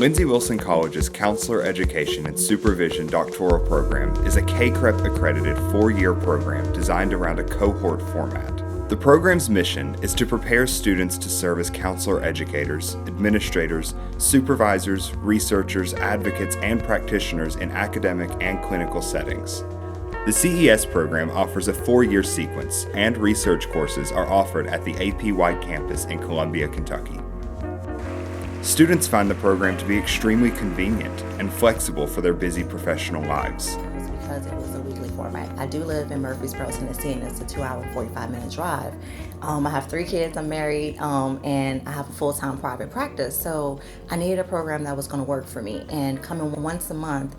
Lindsey Wilson College's Counselor Education and Supervision doctoral program is a CACREP accredited 4-year program designed around a cohort format. The program's mission is to prepare students to serve as counselor educators, administrators, supervisors, researchers, advocates, and practitioners in academic and clinical settings. The CES program offers a 4-year sequence, and research courses are offered at the AP-wide campus in Columbia, Kentucky. Students find the program to be extremely convenient and flexible for their busy professional lives. Because it was a weekly format. I do live in Murfreesboro, Tennessee, and it's a 2-hour, 45-minute drive. I have 3 kids, I'm married, and I have a full-time private practice, so I needed a program that was going to work for me. And coming once a month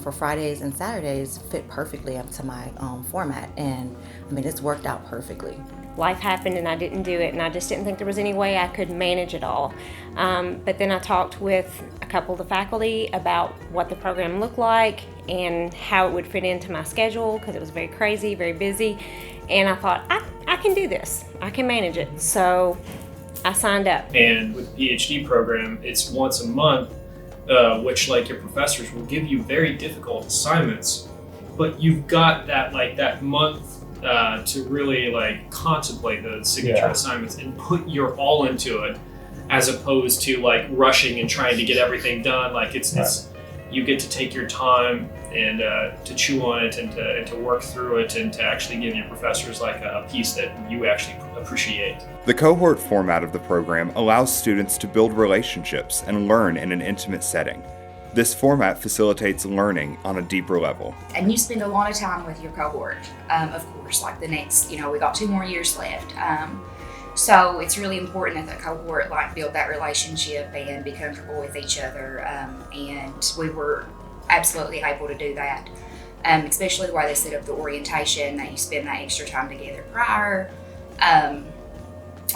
for Fridays and Saturdays fit perfectly up to my format, and I mean, it's worked out perfectly. Life happened and I didn't do it, and I just didn't think there was any way I could manage it all. But then I talked with a couple of the faculty about what the program looked like and how it would fit into my schedule, because it was very crazy, very busy, and I thought, I can do this, I can manage it. So I signed up. And with the PhD program, it's once a month, which like your professors will give you very difficult assignments, but you've got that month to really contemplate those signature assignments and put your all into it, as opposed to rushing and trying to get everything done. It's you get to take your time and to chew on it and to work through it and to actually give your professors a piece that you actually appreciate. The cohort format of the program allows students to build relationships and learn in an intimate setting. This format facilitates learning on a deeper level. And you spend a lot of time with your cohort, of course, the next, we got 2 more years left. So it's really important that the cohort build that relationship and be comfortable with each other. And we were absolutely able to do that, especially the way they set up the orientation, that you spend that extra time together prior. A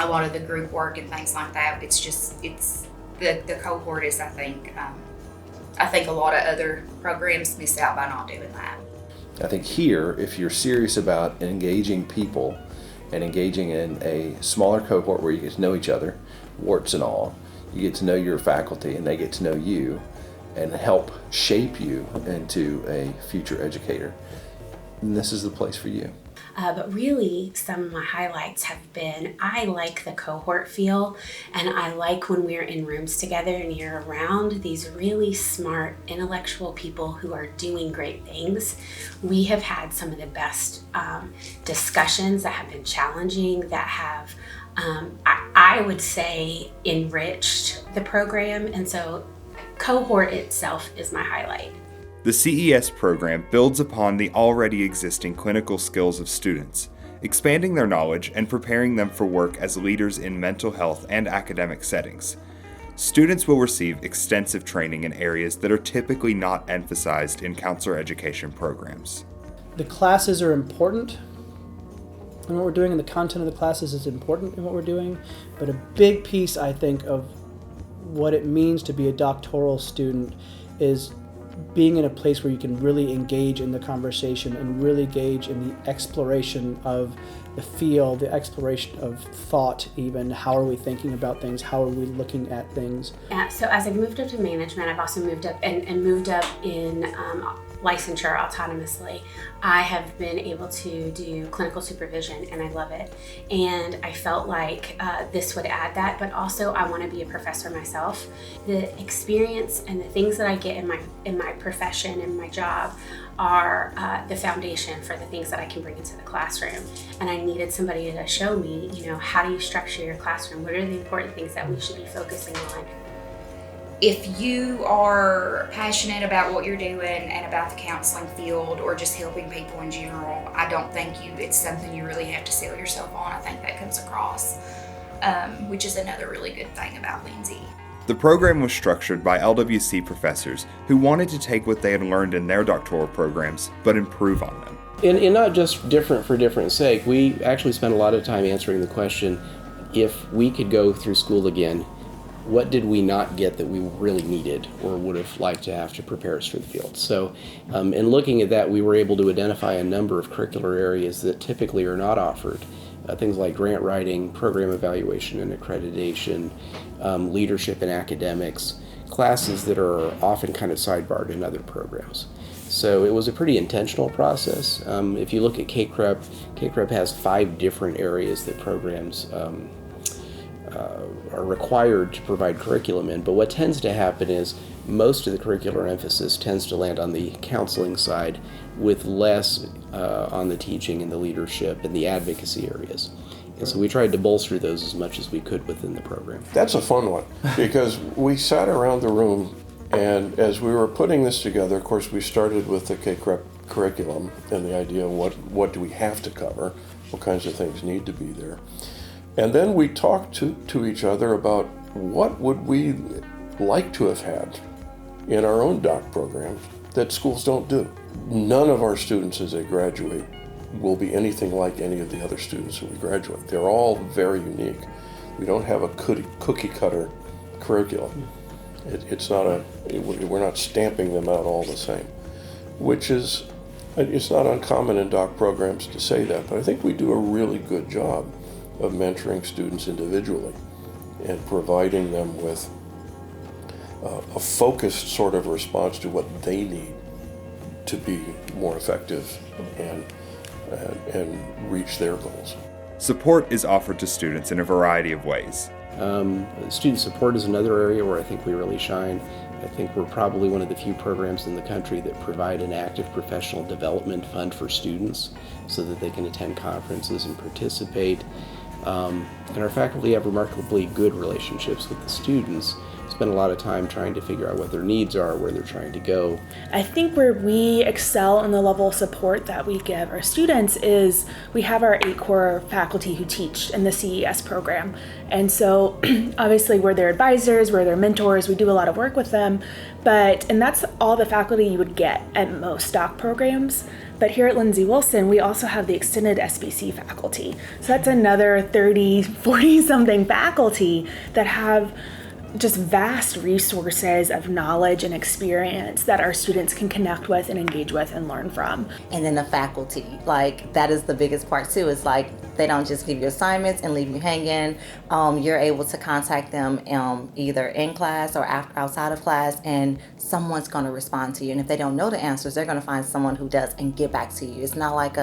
lot of the group work and things like that, it's the cohort is, I think a lot of other programs miss out by not doing that. I think here, if you're serious about engaging people and engaging in a smaller cohort where you get to know each other, warts and all, you get to know your faculty and they get to know you and help shape you into a future educator, then this is the place for you. But really, some of my highlights have been, I like the cohort feel, and I like when we're in rooms together and you're around these really smart, intellectual people who are doing great things. We have had some of the best discussions that have been challenging, that have, I would say, enriched the program, and so cohort itself is my highlight. The CES program builds upon the already existing clinical skills of students, expanding their knowledge and preparing them for work as leaders in mental health and academic settings. Students will receive extensive training in areas that are typically not emphasized in counselor education programs. The classes are important, and what we're doing in the content of the classes is important in what we're doing, but a big piece, I think, of what it means to be a doctoral student is being in a place where you can really engage in the conversation and really engage in the exploration of the field, the exploration of thought even. How are we thinking about things? How are we looking at things? So as I've moved up to management, I've also moved up and moved up in licensure autonomously. I have been able to do clinical supervision, and I love it. And I felt like this would add that, but also I want to be a professor myself. The experience and the things that I get in my profession and my job are the foundation for the things that I can bring into the classroom. And I needed somebody to show me, how do you structure your classroom? What are the important things that we should be focusing on? If you are passionate about what you're doing and about the counseling field or just helping people in general, I don't think it's something you really have to sell yourself on. I think that comes across, which is another really good thing about Lindsey. The program was structured by LWC professors who wanted to take what they had learned in their doctoral programs, but improve on them. And not just different for different sake, we actually spent a lot of time answering the question, if we could go through school again, what did we not get that we really needed or would have liked to have to prepare us for the field? So in looking at that, we were able to identify a number of curricular areas that typically are not offered. Things like grant writing, program evaluation and accreditation, leadership in academics, classes that are often kind of sidebarred in other programs. So it was a pretty intentional process. If you look at K-CREP has 5 different areas that programs are required to provide curriculum in, but what tends to happen is most of the curricular emphasis tends to land on the counseling side with less on the teaching and the leadership and the advocacy areas. And so we tried to bolster those as much as we could within the program. That's a fun one because we sat around the room, and as we were putting this together, of course, we started with the K-CREP curriculum and the idea of what do we have to cover, what kinds of things need to be there. And then we talked to each other about what would we like to have had in our own doc programs that schools don't do. None of our students as they graduate will be anything like any of the other students who we graduate. They're all very unique. We don't have a cookie cutter curriculum. We're not stamping them out all the same, which is, it's not uncommon in doc programs to say that, but I think we do a really good job of mentoring students individually and providing them with a focused sort of response to what they need to be more effective and reach their goals. Support is offered to students in a variety of ways. Student support is another area where I think we really shine. I think we're probably one of the few programs in the country that provide an active professional development fund for students so that they can attend conferences and participate. And our faculty have remarkably good relationships with the students. Spend a lot of time trying to figure out what their needs are, where they're trying to go. I think where we excel in the level of support that we give our students is we have our 8 core faculty who teach in the CES program. And so obviously we're their advisors, we're their mentors, we do a lot of work with them, and that's all the faculty you would get at most doc programs. But here at Lindsey Wilson, we also have the extended SBC faculty. So that's another 30, 40 something faculty that have just vast resources of knowledge and experience that our students can connect with and engage with and learn from. And then the faculty, like that is the biggest part too. It's like they don't just give you assignments and leave you hanging. You're able to contact them either in class or outside of class, and someone's going to respond to you. And if they don't know the answers, they're going to find someone who does and get back to you. It's not like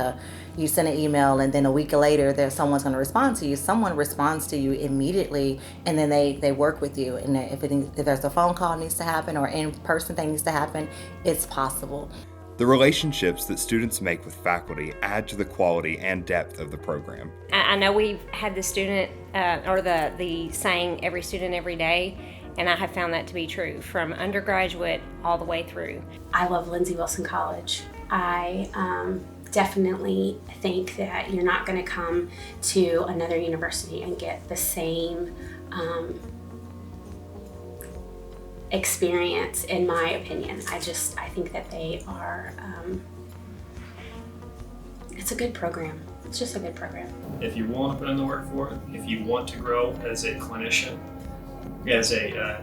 you send an email and then a week later someone's going to respond to you. Someone responds to you immediately, and then they work with you. And if there's a phone call needs to happen or in-person thing needs to happen, it's possible. The relationships that students make with faculty add to the quality and depth of the program. I know we've had the student, or the saying, every student, every day, and I have found that to be true from undergraduate all the way through. I love Lindsey Wilson College. I definitely think that you're not going to come to another university and get the same experience, in my opinion. I think that they are, it's a good program. It's just a good program. If you want to put in the work for it, if you want to grow as a clinician, as a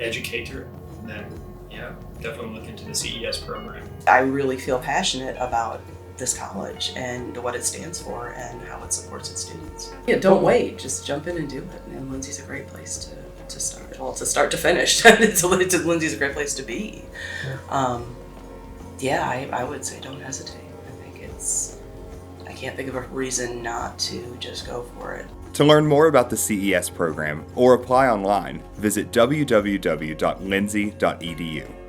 educator, then yeah, definitely look into the CES program. I really feel passionate about this college and what it stands for and how it supports its students. Yeah, don't wait, just jump in and do it. And Lindsey's a great place to start. Well, to start to finish. Lindsey's a great place to be. I would say don't hesitate. I can't think of a reason not to just go for it. To learn more about the CES program or apply online, visit www.lindsey.edu.